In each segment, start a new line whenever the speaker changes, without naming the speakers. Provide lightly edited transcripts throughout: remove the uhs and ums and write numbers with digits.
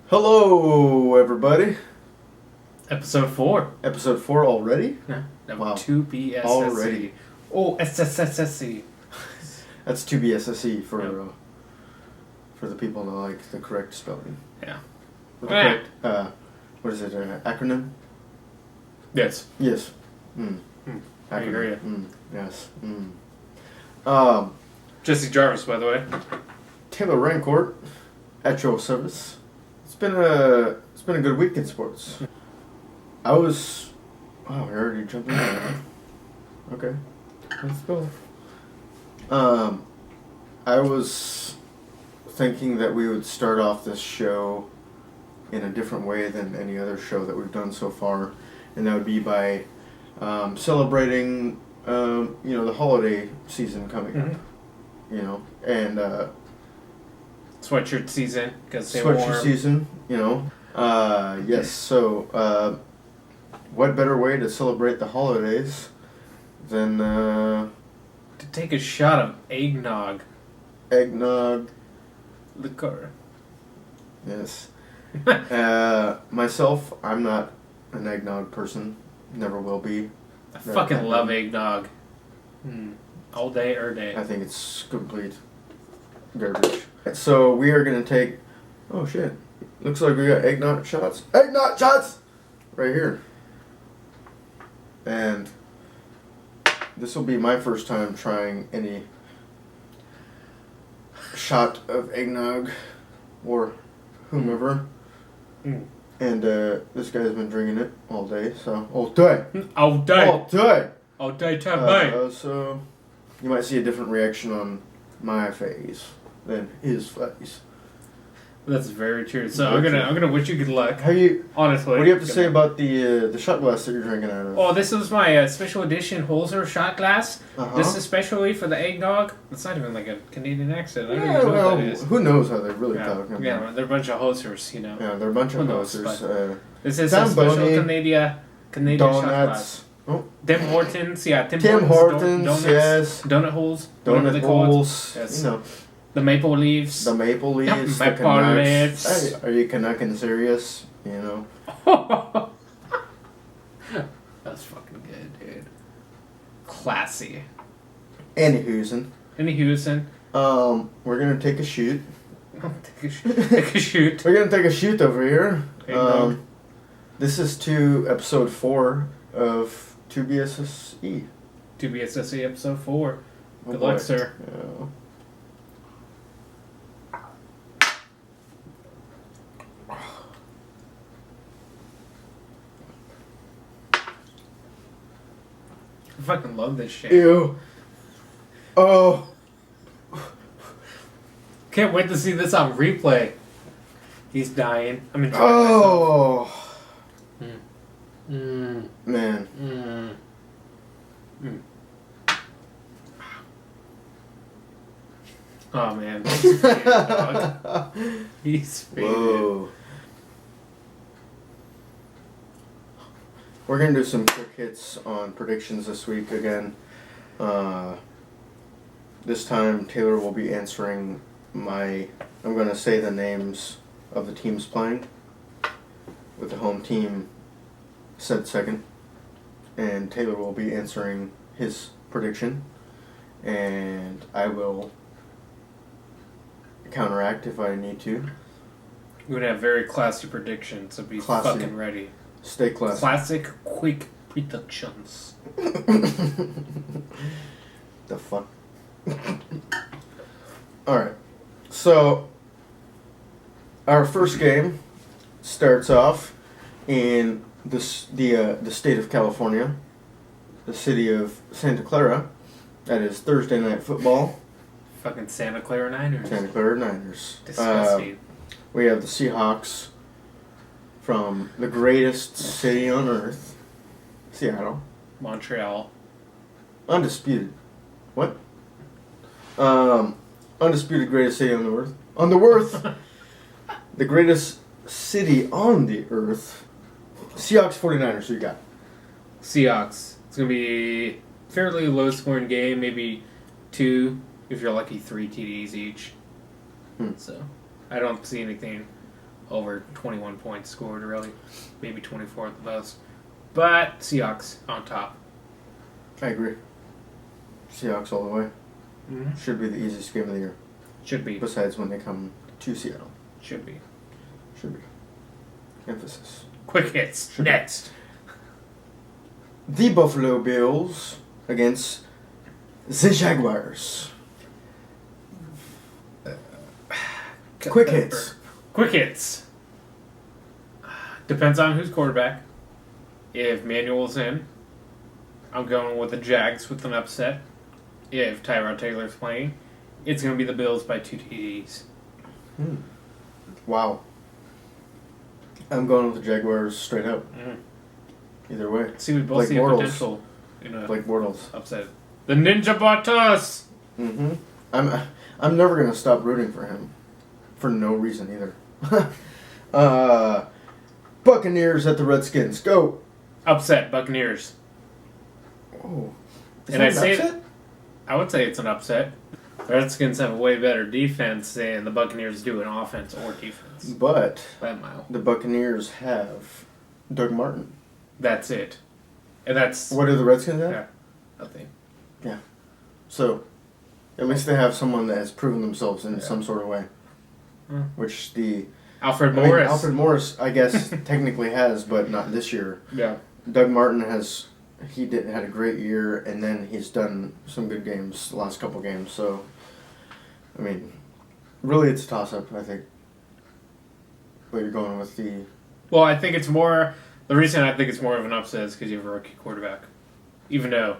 Hello, everybody.
Episode 4.
Episode 4 already?
Yeah. That
Wow.
2BSSC.
Already.
Oh, SSSSC.
That's 2BSSE for
Yep.
for the people that like the correct spelling.
Yeah.
With the correct, what is it, acronym?
Yes.
Yes.
I hear ya.
Yes.
Jesse Jarvis, by the way.
Taylor Rancourt at your service. It's been a good week in sports. Wow, we're already jumping in. Okay. Let's go. I was thinking that we would start off this show in a different way than any other show that we've done so far, and that would be by celebrating, the holiday season coming up. And
Sweatshirt season. Because they
sweatshirt
warm.
season. Yes. So, what better way to celebrate the holidays than
To take a shot of eggnog.
eggnog?
Liqueur.
Yes. Myself, I'm not an eggnog person. Never will be.
I fucking love eggnog. All day or day.
I think it's complete garbage. So we are gonna take. Oh shit! Looks like we got eggnog shots. Eggnog shots, right here. And this will be my first time trying any shot of eggnog, or whomever. And this guy's been drinking it all day, so all day.
All day.
All day.
All day time,
So you might see a different reaction on my face than his face.
That's very true. So
Very
I'm gonna wish you good luck. Honestly.
What do you have to say about the shot glass that you're drinking out of?
Oh, this is my special edition Holzer shot glass. This is especially for the eggnog. It's not even like a Canadian accent. I don't even know what that is.
Who knows how they really
Yeah,
talk?
yeah, they're a bunch of hosers,
Yeah, they're a bunch of
Who knows,
hosers.
This is a special Canadian shot glass.
Donuts. Oh.
Tim Hortons, yeah.
Tim Hortons,
donuts,
yes.
Donut holes. Whatever they
Donut
call it.
holes.
Yes. The maple leaves.
The maple leaves.
Maple
the Canucks.
leaves.
Hey, are you Canuckin serious?
That's fucking good, dude. Classy.
Anywhoozin. We're gonna take a shoot.
Take a shoot.
We're gonna take a shoot over here.
Eggnog.
This is to episode 4 of 2BSSE.
2BSSE episode 4.
Oh
Good
boy.
luck, sir.
Yeah.
I fucking love this shit.
Ew. Oh.
Can't wait to see this on replay. He's dying. I'm enjoying
Oh.
myself.
Man.
Oh man. He's faded, dog. He's faded.
Whoa. We're gonna do some quick hits on predictions this week again. This time Taylor will be answering I'm gonna say the names of the teams playing, with the home team said second, and Taylor will be answering his prediction, and I will counteract if I need to.
We're gonna have very classy predictions, so be
Classy.
fucking ready.
Stay classy.
Classic, quick predictions.
The fuck? Alright. So, our first game starts off in the state of California, the city of Santa Clara. That is Thursday Night Football.
Fucking Santa Clara Niners.
Santa Clara Niners.
Disgusting.
We have the Seahawks from the greatest city on earth, Seattle.
Montreal.
Undisputed. What? Undisputed greatest city on the earth. On the earth! The greatest city on the earth. Seahawks 49ers, who you got?
Seahawks. It's going to be fairly low scoring game, maybe 2, if you're lucky, 3 TDs each. So, I don't see anything over 21 points scored, really. Maybe 24 at the most. But Seahawks on top.
I agree. Seahawks all the way.
Mm-hmm.
Should be the easiest game of the year.
Should be.
Besides when they come to Seattle.
Should be.
Should be. Emphasis.
Quick hits.
Should be.
Next.
The Buffalo Bills against the Jaguars. Quick hits.
Quick hits. Depends on who's quarterback. If Manuel's in, I'm going with the Jags with an upset. If Tyrod Taylor's playing, it's going to be the Bills by 2 TDs.
Wow. I'm going with the Jaguars straight up.
Mm.
Either way.
See, we both
Blake
see
Bortles.
a potential in a
Blake Bortles.
upset. The Ninja Bottas!
Mm-hmm. I'm never gonna stop rooting for him, for no reason either. Buccaneers at the Redskins. Go.
Upset, Buccaneers.
Oh.
And I'd say I would say it's an upset. The Redskins have a way better defense than the Buccaneers do in offense or defense.
But
By a mile.
the Buccaneers have Doug Martin.
That's it. And that's...
What do the Redskins have?
Yeah, nothing.
Yeah. So, at least they have someone that has proven themselves in some sort of way.
Mm.
Which the...
Alfred Morris.
Alfred Morris, I guess, technically has, but not this year.
Yeah.
Doug Martin has... had a great year, and then he's done some good games the last couple games. So, I mean, really it's a toss-up, I think. But you're going with the...
Well, I think it's more... The reason I think it's more of an upset is because you have a rookie quarterback. Even though,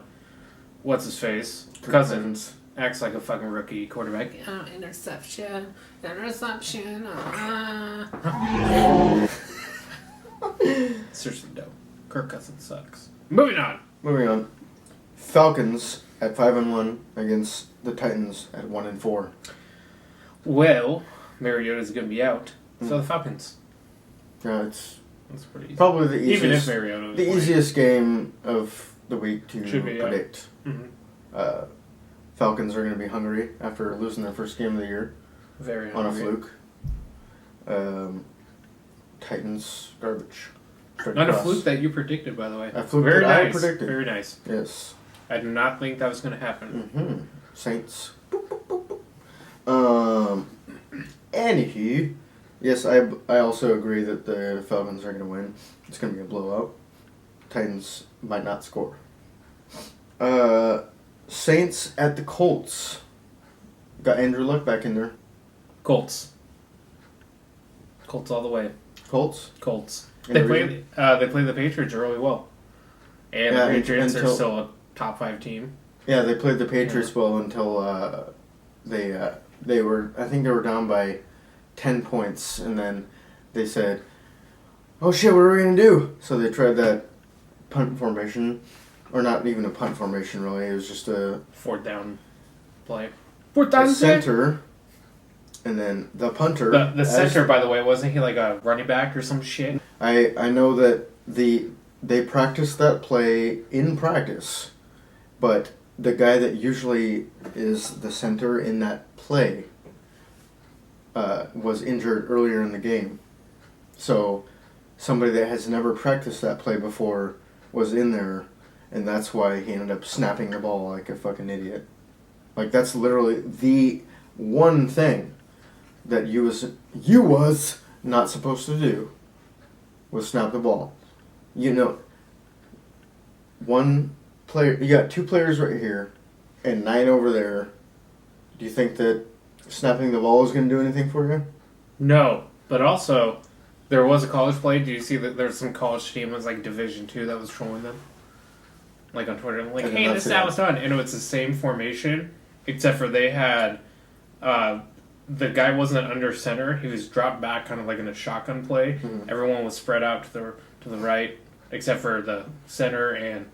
what's his face? Cousins acts like a fucking rookie quarterback. Oh, interception. Seriously, dope. Kirk Cousins sucks. Moving on.
Falcons at 5-1 against the Titans at 1-4.
Well, Mariota's going to be out. So the Falcons.
Yeah, it's
That's pretty easy.
probably the easiest.
Even if Mariota was
the
playing.
easiest game of the week to
Should be,
predict.
Yeah. Mm-hmm.
Falcons are going to be hungry after losing their first game of the year
Very
on a
hungry.
fluke. Titans garbage. Straight
Not a
across.
fluke that you predicted, by the way.
A fluke
Very
that I
nice.
predicted.
Very nice.
Yes.
I did not think that was going to happen.
Mm-hmm. Saints. Boop, boop, boop, boop. Anywho, yes, I also agree that the Falcons are going to win. It's going to be a blowout. Titans might not score. Saints at the Colts. Got Andrew Luck back in there.
Colts. Colts all the way.
Colts.
Colts.
Any
They
reason?
play the Patriots really well. And
Yeah,
the Patriots are
until-
still a top 5 team.
Yeah, they played the Patriots well until they were, I think they were down by 10 points, and then they said, "Oh shit, what are we gonna do?" So they tried that punt formation, or not even a punt formation really. It was just a
4th down play. 4th down
the center, and then the punter.
The center, by the way, wasn't he like a running back or some shit?
I know that they practiced that play in practice, but the guy that usually is the center in that play was injured earlier in the game. So somebody that has never practiced that play before was in there, and that's why he ended up snapping the ball like a fucking idiot. Like, that's literally the one thing that you was not supposed to do, was snap the ball. You know, one player, you got 2 players right here and 9 over there. Do you think that snapping the ball is going to do anything for you?
No, but also, there was a college play. Do you see that there's some college team that was like Division II that was trolling them? Like on Twitter. Like,
And
hey,
that's
this
it.
was done. And it was the same formation, except for they had, the guy wasn't under center. He was dropped back kind of like in a shotgun play.
Mhm.
Everyone was spread out to the right, except for the center and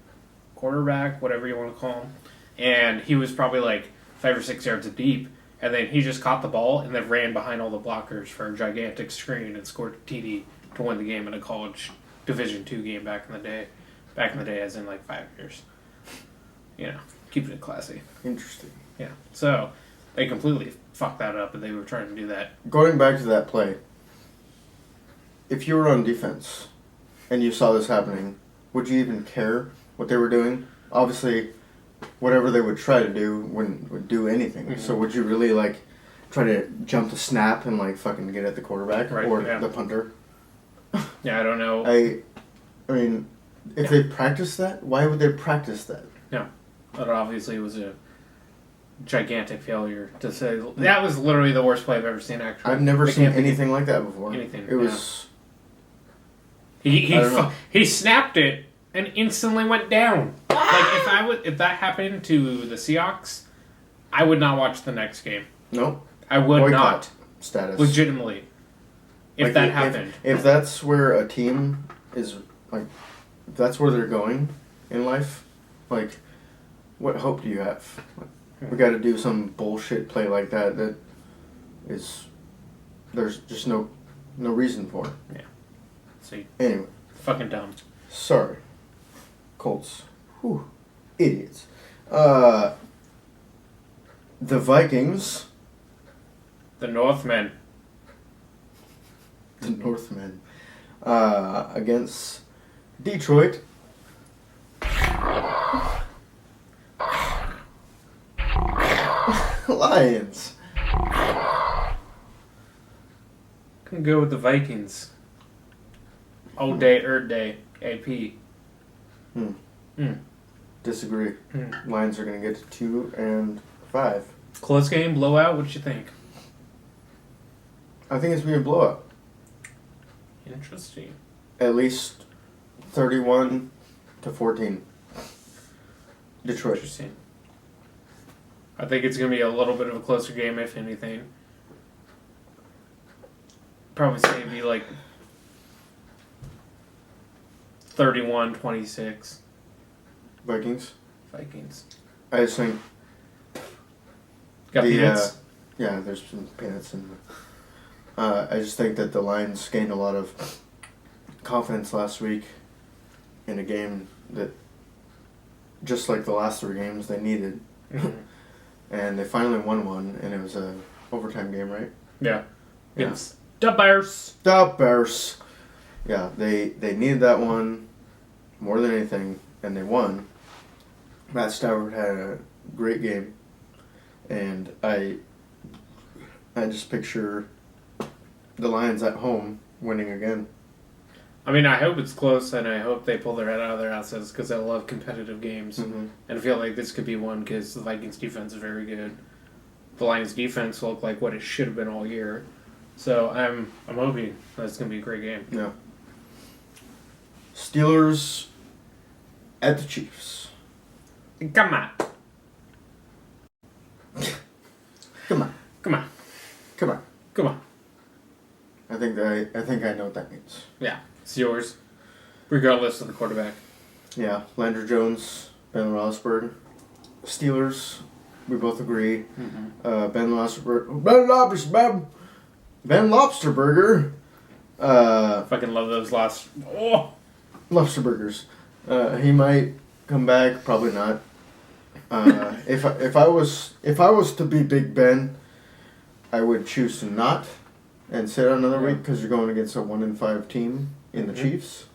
quarterback, whatever you want to call him. And he was probably like 5 or 6 yards deep. And then he just caught the ball and then ran behind all the blockers for a gigantic screen and scored a TD to win the game in a college Division II game back in the day. Back in the day, as in like 5 years. You know, keeping it classy.
Interesting.
Yeah. So they completely fucked that up, and they were trying to do that.
Going back to that play, if you were on defense and you saw this happening, would you even care what they were doing? Obviously, whatever they would try to do would do anything.
Mm-hmm.
So would you really like try to jump the snap and like fucking get at the quarterback
Right,
or
yeah.
the punter?
Yeah, I don't know.
I mean, if they practice that, why would they practice that?
But obviously, it was a gigantic failure to say. That was literally the worst play I've ever seen. Actually,
I've never
I
seen
can't think
anything like that before.
anything,
It was.
He
I don't know.
he snapped it and instantly went down. Like if that happened to the Seahawks, I would not watch the next game.
No
I would
Boycott
not
status.
legitimately. If
Like,
that happened,
If that's where a team is, like, if that's where they're going in life, like, what hope do you have? Like, we got to do some bullshit play like that is there's just no reason for it.
so
Anyway,
fucking dumb.
sorry, Colts, whew, idiots. The Vikings,
The Northmen.
the Northmen, against Detroit. Lions.
Can go with the Vikings. All day, day, AP.
Disagree.
Hmm.
Lions are going to get to 2 and 5.
Close game, blowout. What you think?
I think it's going to be a blowout.
Interesting.
At least 31-14. Detroit.
Interesting. I think it's going to be a little bit of a closer game, if anything. Probably say it'd be like 31-26.
Vikings.
Vikings.
I just think
Got peanuts?
yeah, there's some peanuts in there. I just think that the Lions gained a lot of confidence last week in a game that, just like the last 3 games, they needed.
Mhm.
And they finally won one, and it was a overtime game, right?
Yeah.
Yeah.
It's the Bears.
The Bears. Yeah, they needed that one more than anything, and they won. Matt Stafford had a great game, and I just picture the Lions at home winning again.
I mean, I hope it's close, and I hope they pull their head out of their asses because I love competitive games.
Mm-hmm.
And I feel like this could be one because the Vikings defense is very good. The Lions defense looked like what it should have been all year. So I'm hoping that's going to be a great game.
Yeah. Steelers at the Chiefs.
Come on.
Come on,
Come on.
come on.
Come on.
I think I know what that means.
Yeah. It's yours. Regardless of the quarterback.
Yeah, Landry Jones, Ben Roethlisberger, Steelers. We both agree.
Mm-hmm.
Ben Lobsterberger.
Fucking love those last. Oh!
Lobsterburgers. He might come back. Probably not. If I was to be Big Ben, I would choose to not and sit out another week because you're going against a 1-5 team in the Chiefs.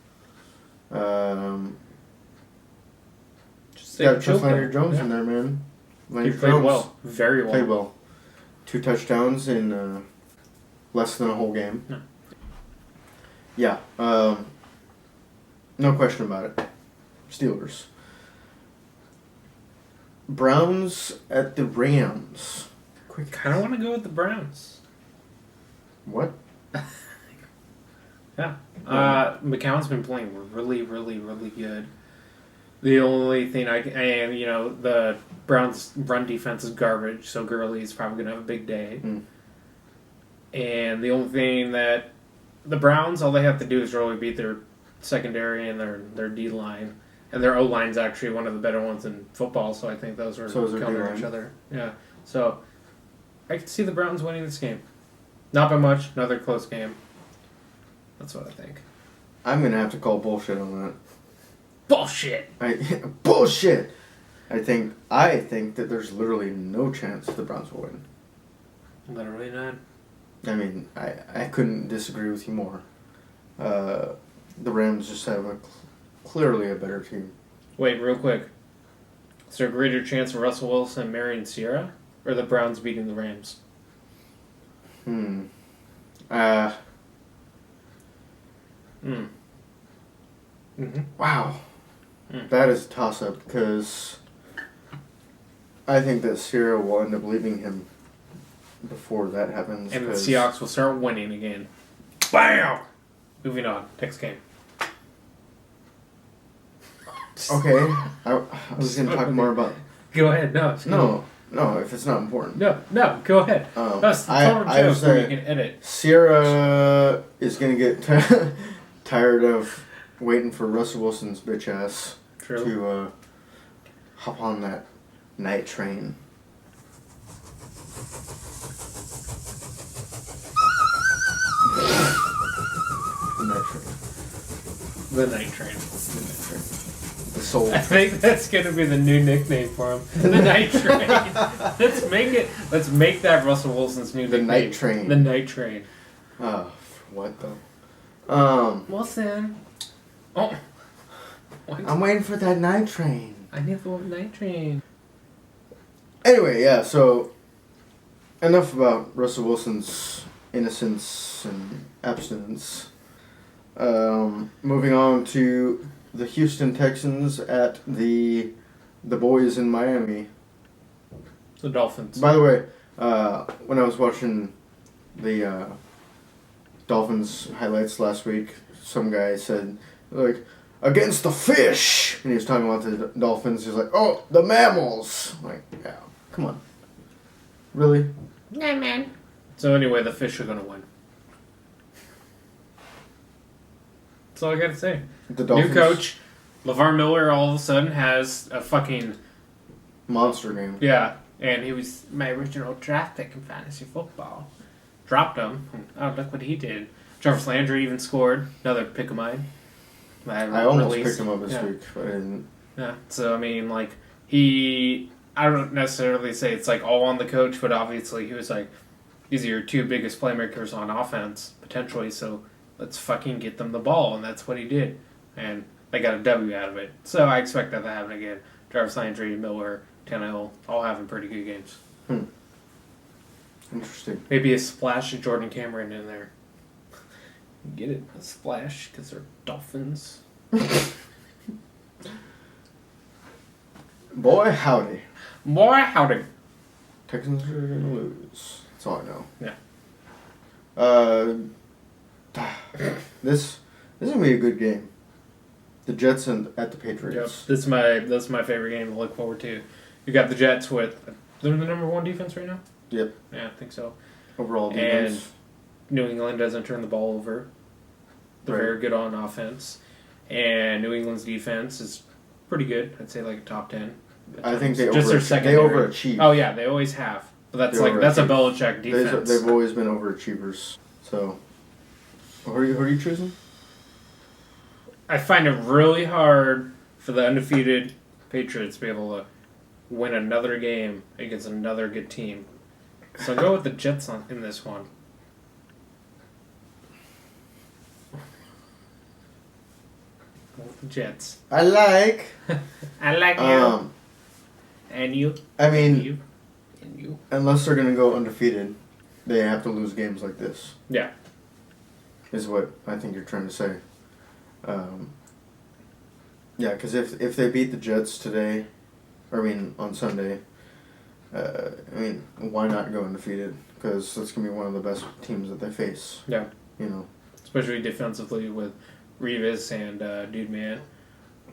Just
Got to
chill
trust Landry
though.
Jones
Yeah.
in there, man.
He
Landry
played
Jones
well. Very well.
Played well. 2 touchdowns in less than a whole game.
Yeah.
Yeah. No question about it. Steelers. Browns at the Rams. Quick.
Kind of want to go with the Browns.
What?
Yeah. McCown's been playing really, really, really good. The only thing the Browns' run defense is garbage, so Gurley's probably going to have a big day.
Mm.
And the only thing that the Browns, all they have to do is really beat their secondary and their D-line. And their O-line's actually one of the better ones in football, so I think those are
So is their
counter
D-line.
each other. Yeah. So I can see the Browns winning this game. Not by much, another close game. That's what I think.
I'm going to have to call bullshit on that.
Bullshit!
Bullshit! I think that there's literally no chance the Browns will win.
Literally not.
I mean, I couldn't disagree with you more. The Rams just have clearly a better team.
Wait, real quick. Is there a greater chance of Russell Wilson marrying Sierra, or the Browns beating the Rams?
Wow. That is a toss-up because I think that Sierra will end up leaving him before that happens.
And the Seahawks will start winning again. Bam! Moving on. Next game.
Okay. I was going to talk more about...
Go ahead.
No, if it's not important.
No, go ahead. That's the total joke where you can edit.
Sierra is going to get tired of waiting for Russell Wilson's bitch ass to hop on that night train.
The night train.
The soul.
I think that's gonna be the new nickname for him. The night train. Let's make that Russell Wilson's new nickname.
The night train.
The night train.
What though?
Wilson. Oh. What?
I'm waiting for that night train.
I need the night train.
Anyway, yeah, so enough about Russell Wilson's innocence and abstinence. Moving on to the Houston Texans at the boys in Miami.
The Dolphins.
By the way, when I was watching the Dolphins highlights last week, some guy said, like, against the fish! And he was talking about the Dolphins. He was like, oh, the mammals! I'm like, yeah, come on. Really?
Yeah, man. So anyway, the fish are going to win. That's all I got to say.
The Dolphins.
New coach. LeVar Miller all of a sudden has a fucking...
monster game.
Yeah. And he was my original draft pick in fantasy football. Dropped him. Oh, look what he did. Jarvis Landry even scored. Another pick of mine.
I almost picked him up this week, but I didn't.
Yeah. So, I mean, like, I don't necessarily say it's, like, all on the coach, but obviously he was, like, these are your two biggest playmakers on offense, potentially, so let's fucking get them the ball, and that's what he did. And they got a W out of it. So I expect that to happen again. Jarvis Landry, Miller, Tannehill, all having pretty good games.
Interesting.
Maybe a splash of Jordan Cameron in there. Get it? A splash, because they're Dolphins.
Boy, howdy.
Boy, howdy.
Texans are going to lose. That's all I know. This is going to be a good game. The Jets at the Patriots.
Yep. That's my favorite game to look forward to. You got the Jets with... They're the number one defense right now?
Yep.
Yeah, I think so.
Overall defense.
And New England doesn't turn the ball over. They're very good on offense. And New England's defense is pretty good. I'd say like a top 10.
I think they
overachieve. Oh, yeah, they always have. But that's a Belichick defense.
They've always been overachievers. So, who are you choosing?
I find it really hard for the undefeated Patriots to be able to win another game against another good team. So I'll go with the Jets in this one. Go with the Jets.
I like
you. And you.
I mean,
you. And you.
Unless they're going to go undefeated, they have to lose games like this.
Yeah.
Is what I think you're trying to say. Yeah, because if they beat the Jets today, on Sunday, why not go undefeated? Because that's going to be one of the best teams that they face.
Yeah.
You know.
Especially defensively with Revis and Dude Man.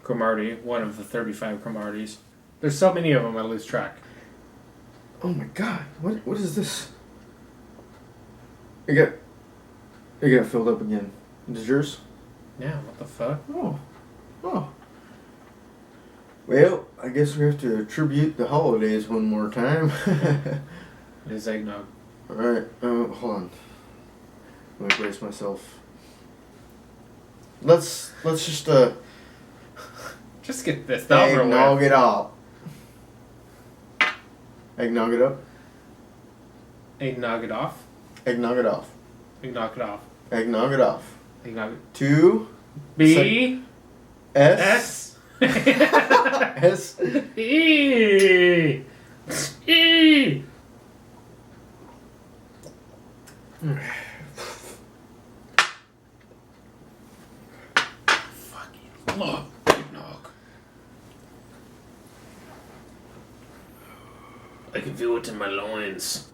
Cromartie, one of the 35 Cromarties. There's so many of them I lose track.
Oh my god, what is this? It got filled up again. Is yours?
Yeah, what the fuck?
Oh. Well, I guess we have to attribute the holidays one more time.
It's eggnog.
Alright, hold on. Let me brace myself. Let's just
Just get this over with.
Eggnog it up. Eggnog it up?
Eggnog it off?
Eggnog it off.
Eggnog it off.
Eggnog it off.
He got
Two.
B.
S.
S.
S.
E. E. Fucking love eggnog. I can feel it in my loins.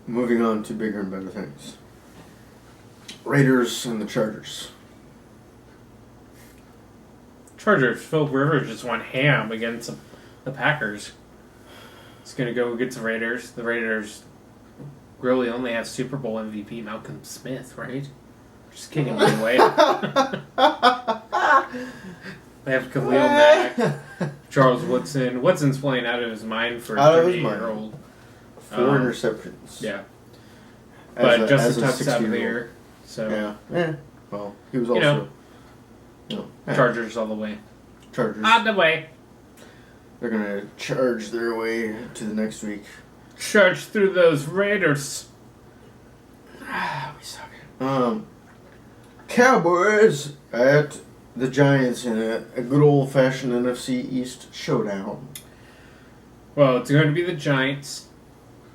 Moving on to bigger and better things. Raiders and the Chargers.
Chargers, Philip Rivers just went ham against the Packers. He's going to go against the Raiders. The Raiders really only have Super Bowl MVP Malcolm Smith, right? Just kidding, by the way. They have Khalil Mack, Charles Woodson. Woodson's playing out of his mind for a 38-year-old.
4 interceptions.
Yeah. But Justin Tuck's out of the
60-year-old.
year. So,
Yeah. Well, he was also...
Chargers all the way.
Chargers.
On the way.
They're going to charge their way to the next week.
Charge through those Raiders.
We suck. Cowboys at the Giants in a good old-fashioned NFC East showdown.
Well, it's going to be the Giants.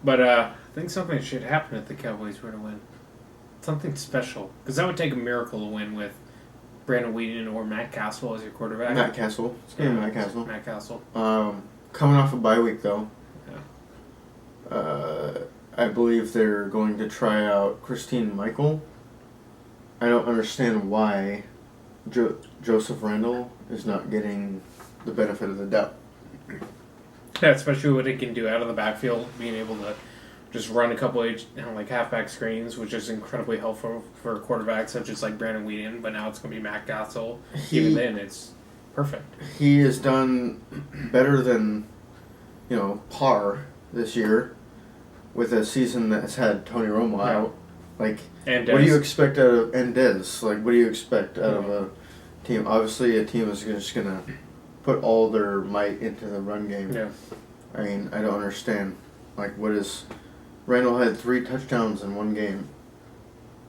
But I think something should happen if the Cowboys were to win. Something special. Because that would take a miracle to win with Brandon Whedon or Matt Castle as your quarterback.
Matt Castle. It's going to be Matt Castle.
Matt Castle.
Coming off a bye week, though.
Yeah.
I believe they're going to try out Christine Michael. I don't understand why Joseph Randle is not getting the benefit of the doubt.
Yeah, especially what it can do out of the backfield, being able to just run a couple of halfback screens, which is incredibly helpful for quarterbacks such as like Brandon Whedon. But now it's going to be Matt Castle. Even then, it's perfect.
He has done better than par this year with a season that's had Tony Romo out. Like,
And
what do you expect out of Dez? Like, what do you expect out of a team? Obviously, a team is just going to put all their might into the run game.
Yeah.
I mean, I don't understand. Like, what is... Randall had 3 touchdowns in one game.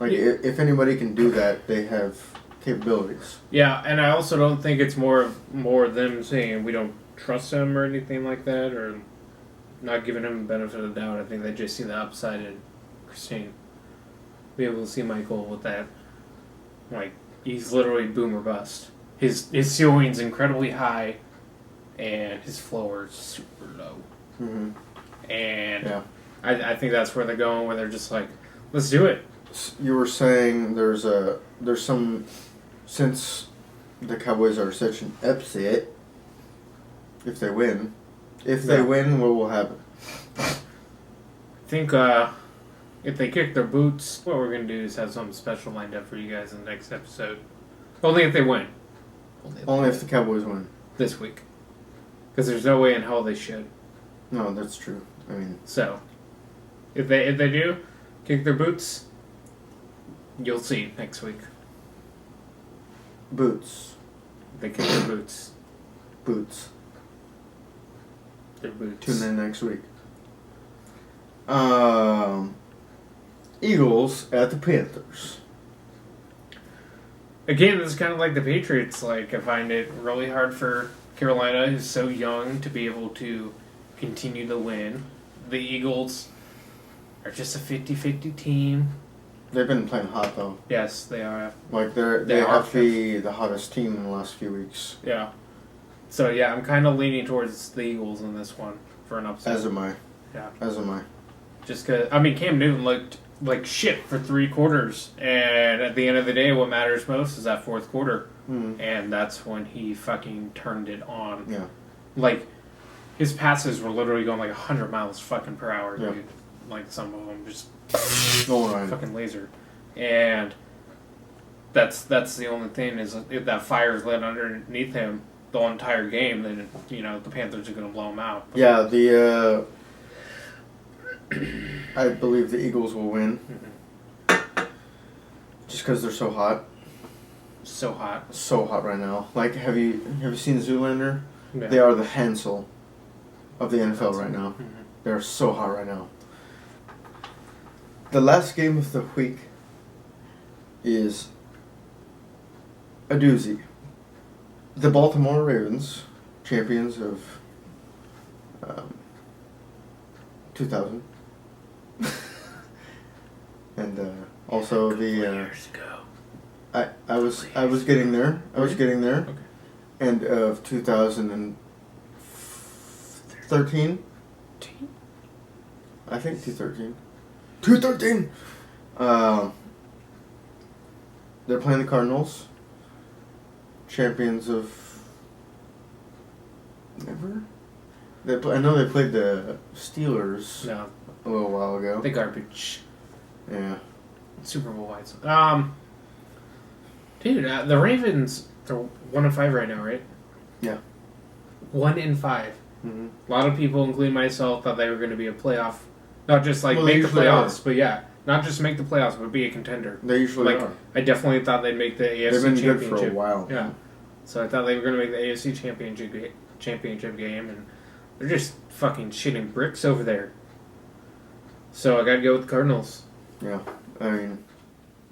Like, if anybody can do that, they have capabilities.
Yeah, and I also don't think it's more them saying we don't trust him or anything like that, or not giving him the benefit of the doubt. I think they just see the upside in Christine. Be able to see Michael with that. Like, he's literally boom or bust. His ceiling's incredibly high, and his floor is super low.
Mm-hmm.
And
yeah.
I think that's where they're going, where they're just like, let's do it.
You were saying there's some, since the Cowboys are such an upset, if they win, what will happen?
I think if they kick their boots, what we're going to do is have something special lined up for you guys in the next episode. Only if they win.
Only if the Cowboys win.
This week. Because there's no way in hell they should.
No, that's true. I mean...
So, if they do kick their boots, you'll see next week.
Boots.
They kick their boots.
Boots.
Their boots.
Tune in next week. Eagles at the Panthers.
Again, this is kind of like the Patriots. Like, I find it really hard for Carolina, who's so young, to be able to continue to win. The Eagles are just a 50-50 team.
They've been playing hot, though.
Yes, they are.
Like, they have to be the hottest team in the last few weeks.
Yeah. So, yeah, I'm kind of leaning towards the Eagles in this one for an upset.
As am I.
Yeah.
As am I.
Just because, Cam Newton looked like shit for 3 quarters. And at the end of the day, what matters most is that 4th quarter.
Mm-hmm.
And that's when he fucking turned it on.
Yeah.
Like, his passes were literally going like 100 miles fucking per hour,
yeah.
dude. Like, some of them just fucking laser. And that's the only thing is if that fire is lit underneath him the entire game, then, the Panthers are going to blow him out.
Yeah, I believe the Eagles will win.
Mm-hmm.
Just because they're so hot.
So hot.
So hot right now. Like, have you seen Zoolander?
Yeah.
They are the Hansel of the NFL right now.
Mm-hmm.
They're so hot right now. The last game of the week is a doozy. The Baltimore Ravens, champions of 2000. And also the
years ago.
I was getting there. I was getting there.
Okay.
End of 2013. I think 2013. 2013. They're playing the Cardinals. Champions of never. I know they played the Steelers
No,
a little while ago.
the garbage.
Yeah.
Super Bowl wise. Dude, the Ravens, they're 1-5 right now, right?
Yeah.
1-5.
Mm-hmm.
A lot of people, including myself, thought they were going to be a playoff. Not just like
Well, they
make the
usually
playoffs, but yeah, not just make the playoffs, but be a contender.
They usually
Like,
are.
I definitely thought they'd make the AFC
They've been
championship.
good for a while.
Yeah. So I thought they were going to make the AFC championship game, and they're just fucking shitting bricks over there. So I got to go with the Cardinals.
Yeah. I mean,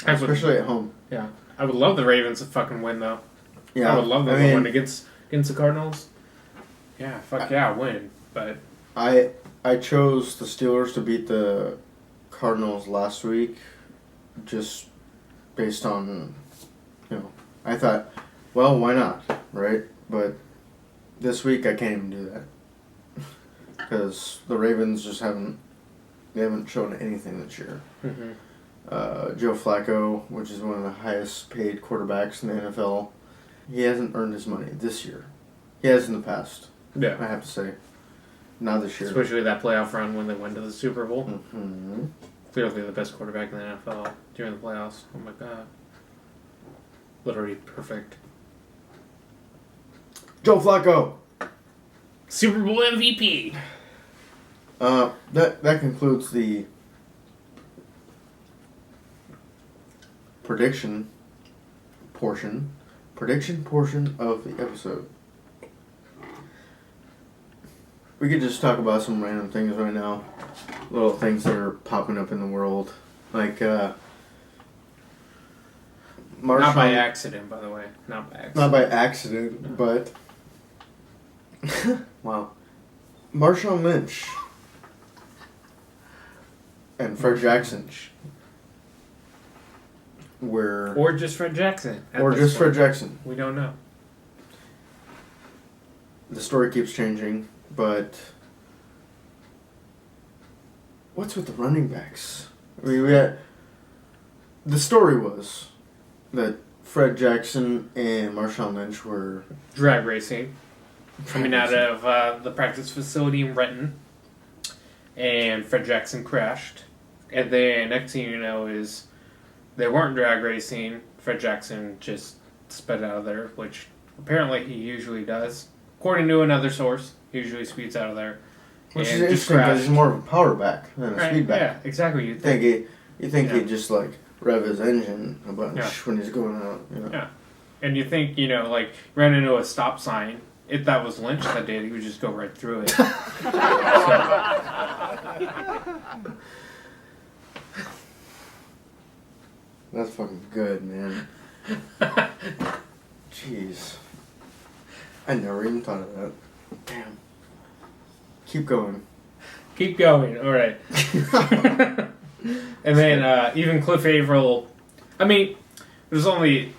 I would-
especially at home.
Yeah. I would love the Ravens to fucking win, though.
Yeah.
I would love them
I
to
mean,
win against the Cardinals. Yeah, win. But
I chose the Steelers to beat the Cardinals last week, just based on, I thought, well, why not, right? But this week I can't even do that because the Ravens just haven't shown anything this year.
mm-hmm.
Joe Flacco, which is one of the highest paid quarterbacks in the NFL, he hasn't earned his money this year. He has in the past,
Yeah.
I have to say. Not this year.
Especially that playoff run when they went to the Super Bowl.
Mm-hmm.
Clearly the best quarterback in the NFL during the playoffs. Oh my god. Literally perfect.
Joe Flacco!
Super Bowl MVP!
That concludes the prediction portion of the episode. We could just talk about some random things right now. Little things that are popping up in the world. Like,
Not by accident, by the way. Not by accident.
Not by accident, but... wow. Marshawn Lynch and Fred Jackson were...
Or just Fred Jackson.
Or just Fred Jackson.
We don't know.
The story keeps changing, but... What's with the running backs? I mean, we had... The story was that Fred Jackson and Marshawn Lynch were...
Drag racing. Coming out of the practice facility in Renton. And Fred Jackson crashed. And then next thing you know is they weren't drag racing. Fred Jackson just sped out of there, which apparently he usually does. According to another source, he usually speeds out of there.
Which
and
is
just
interesting because
crashed.
he's more of a power back than a
Right,
speed back.
yeah, exactly.
You think
Yeah.
he'd just like rev his engine a bunch
Yeah.
when he's going out,
Yeah. And you think, like, ran into a stop sign. If that was Lynch that did, he would just go right through it. So,
That's fucking good, man. Jeez. I never even thought of that. Damn. Keep going.
keep going. All right. And then even Cliff Averill. I mean, there's only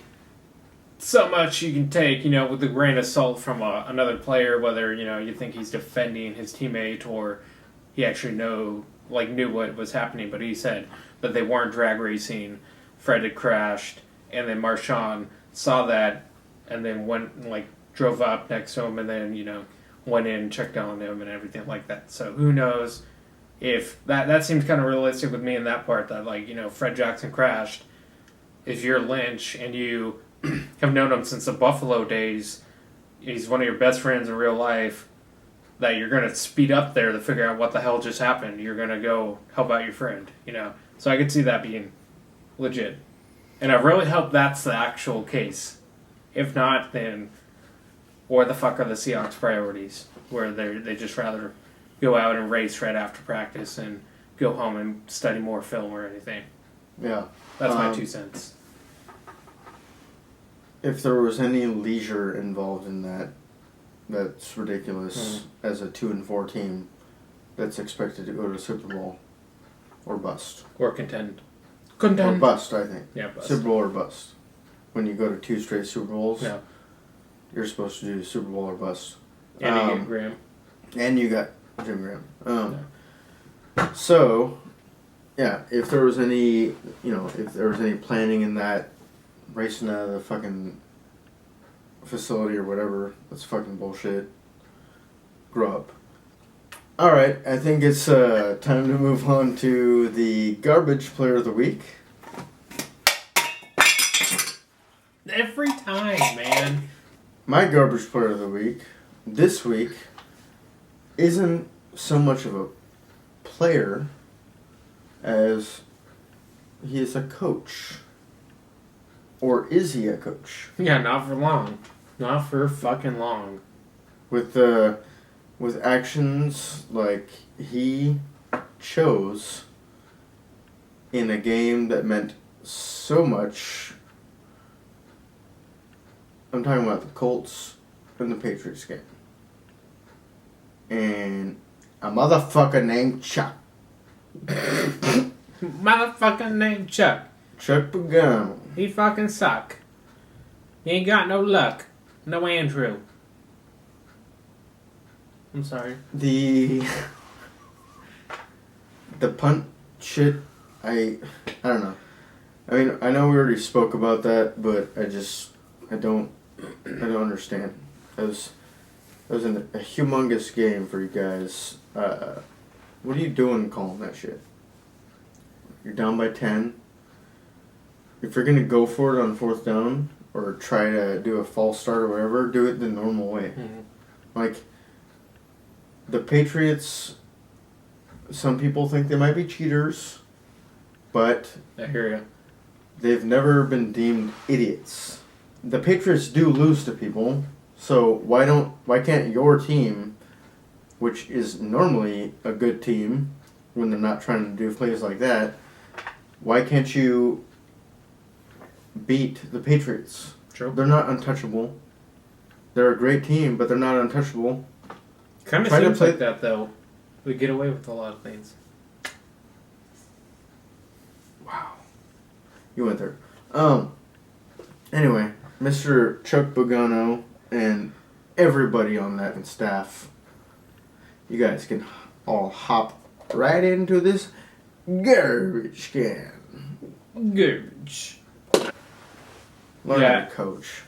so much you can take, with a grain of salt from another player, whether, you think he's defending his teammate or he actually knew what was happening. But he said that they weren't drag racing. Fred had crashed, and then Marshawn saw that and then drove up next to him and then, went in, checked on him and everything like that. So who knows if that seems kind of realistic with me in that part that Fred Jackson crashed. If you're Lynch and you have known him since the Buffalo days, he's one of your best friends in real life, that you're going to speed up there to figure out what the hell just happened. You're going to go help out your friend, So I could see that being legit. And I really hope that's the actual case. If not, then where the fuck are the Seahawks' priorities? Where they just rather go out and race right after practice and go home and study more film or anything.
Yeah.
That's my 2 cents.
if there was any leisure involved in that, that's ridiculous. As a 2-4 team, that's expected to go to Super Bowl, or bust.
Or contend.
Or bust, I think.
Yeah, bust.
Super Bowl or bust. When you go to 2 straight Super Bowls,
Yeah.
you're supposed to do Super Bowl or bust.
And you get Graham.
And you got Jim Graham. So, yeah, if there was any, if there was any planning in that, racing out of the fucking facility or whatever, that's fucking bullshit. Grow up. Alright, I think it's time to move on to the garbage player of the week.
Every time, man.
My garbage player of the week, this week, isn't so much of a player as he is a coach. Or is he a coach?
Yeah, not for long. Not for fucking long.
With actions like he chose in a game that meant so much. I'm talking about the Colts and the Patriots game. And a motherfucker named Chuck.
Motherfucker named Chuck.
Chuck Pagano.
He fucking suck. He ain't got no luck. No Andrew. I'm sorry.
The punt shit, I don't know. I mean, I know we already spoke about that, but I don't understand. It was a humongous game for you guys. What are you doing calling that shit? You're down by 10. If you're gonna go for it on 4th down or try to do a false start or whatever, do it the normal way.
Mm-hmm.
Like, the Patriots, some people think they might be cheaters, but
I hear you.
they've never been deemed idiots. The Patriots do lose to people, so why can't your team, which is normally a good team when they're not trying to do plays like that, why can't you beat the Patriots?
True.
They're not untouchable. They're a great team, but they're not untouchable.
Kind of
Try to
seems
play-
like that, though. We get away with a lot of things.
Wow. You went there. Anyway, Mr. Chuck Pagano and everybody on that staff, you guys can all hop right into this garbage can.
Garbage.
Learn
Yeah.
how to coach.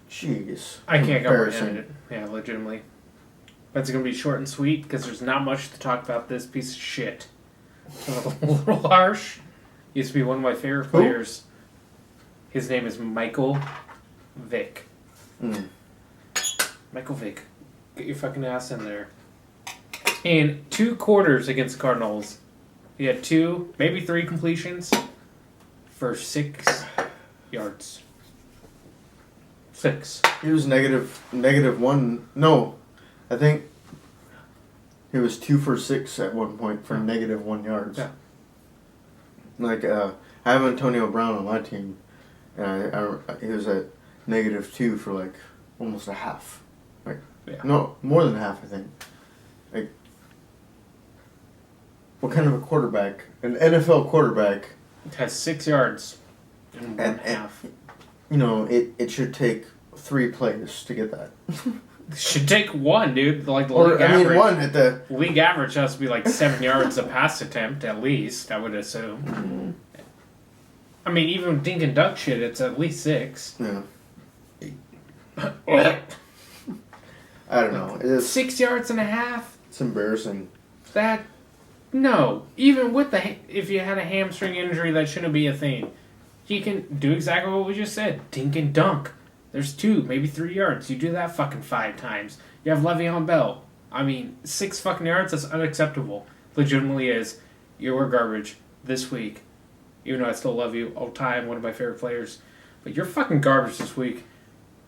Jeez.
I can't
Embarrassing.
comprehend it. Yeah, legitimately. That's going to be short and sweet because there's not much to talk about this piece of shit. A little harsh. Used to be one of my favorite
Who?
players. His name is Michael Vick.
Mm.
Michael Vick. Get your fucking ass in there. In 2 quarters against Cardinals, he had 2, maybe 3 completions for 6 yards. 6.
He was negative 1. No, I think he was 2 for 6 at one point for negative 1 yards.
Yeah.
Like, I have Antonio Brown on my team, and he was at negative 2 for like almost a half. Like,
Yeah.
no, more than half, I think. Like, what kind of a quarterback, an NFL quarterback,
Has 6 yards in one
And-
half.
it should take 3 plays to get that.
Should take 1, dude. Like the
Or,
league
I mean,
average.
1 at the...
League average has to be like 7 yards a pass attempt at least. I would assume.
Mm-hmm.
I mean, even dink and dunk shit, it's at least 6.
Yeah. I don't know. It's
6 yards and a half.
It's embarrassing.
That no. Even with if you had a hamstring injury, that shouldn't be a thing. You can do exactly what we just said. Dink and dunk. There's 2, maybe 3 yards. You do that fucking 5 times. You have Le'Veon Bell. I mean, 6 fucking yards. That's unacceptable. Legitimately is. You were garbage this week. Even though I still love you all time, one of my favorite players. But you're fucking garbage this week.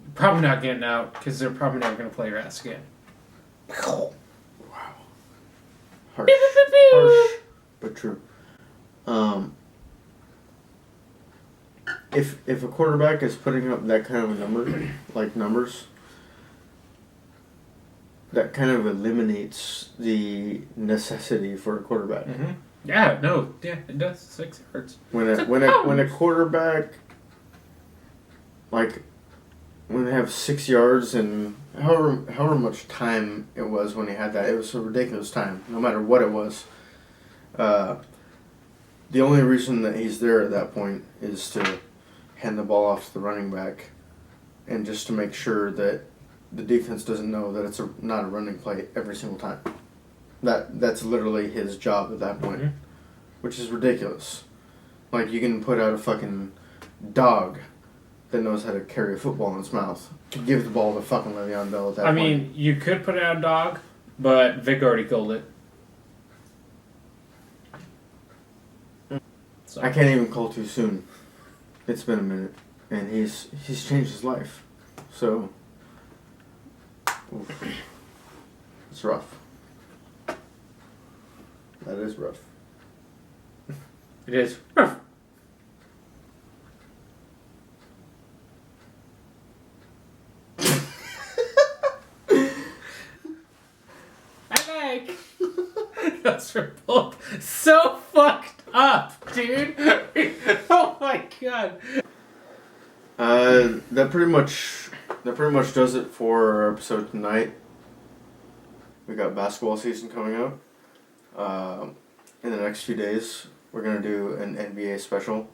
You're probably not getting out because they're probably never going to play your ass again.
Harsh. Harsh, but true. if a quarterback is putting up that kind of a number, like numbers, that kind of eliminates the necessity for a quarterback.
Mm-hmm. Yeah, no, yeah, it does. 6 yards.
When a quarterback, like, when they have 6 yards and however much time it was when he had that, it was a ridiculous time. No matter what it was, the only reason that he's there at that point is to hand the ball off to the running back, and just to make sure that the defense doesn't know that it's not a running play every single time. That's literally his job at that point, which is ridiculous. Like, you can put out a fucking dog that knows how to carry a football in its mouth to give the ball to fucking Le'Veon Bell at that point.
I mean, you could put out a dog, but Vic already killed it. So.
I can't even call too soon. It's been a minute, and he's changed his life. So, oof. It's rough. That is rough.
It is. I like. Those are both so fucked up, dude. Oh my god.
That pretty much does it for our episode tonight. We got basketball season coming up. In the next few days, we're gonna do an NBA special,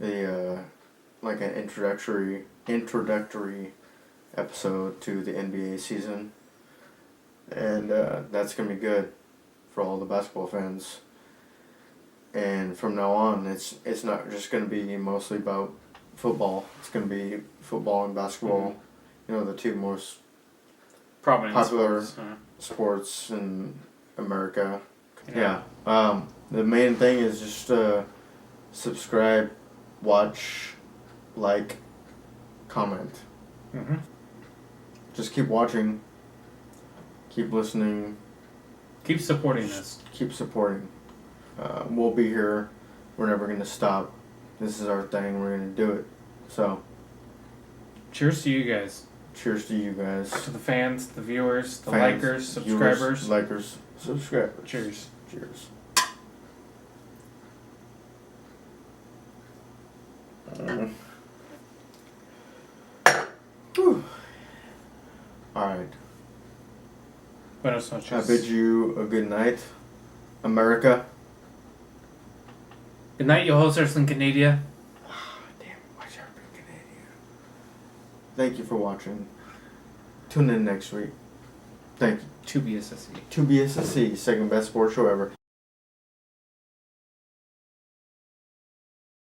like an introductory episode to the NBA season, and that's gonna be good for all the basketball fans. And from now on, it's not just gonna be mostly about football. It's gonna be football and basketball. Mm-hmm. You know, the two most popular sports in America. Yeah. The main thing is just subscribe, watch, like, comment.
Mm-hmm.
Just keep watching. Keep listening.
Keep supporting us.
Keep supporting. We'll be here. We're never going to stop. This is our thing. We're going to do it. So.
Cheers to you guys.
Cheers to you guys.
To the fans, the viewers, the
fans,
likers, subscribers.
Viewers, likers, subscribers.
Cheers.
Cheers. Alright.
Buenas noches.
I bid you a good night, America.
Good night, you hosters in Canada.
Damn, why should I be Canadian? Thank you for watching. Tune in next week. Thank you.
To be a sissy.
To be a sissy, second best sports show ever.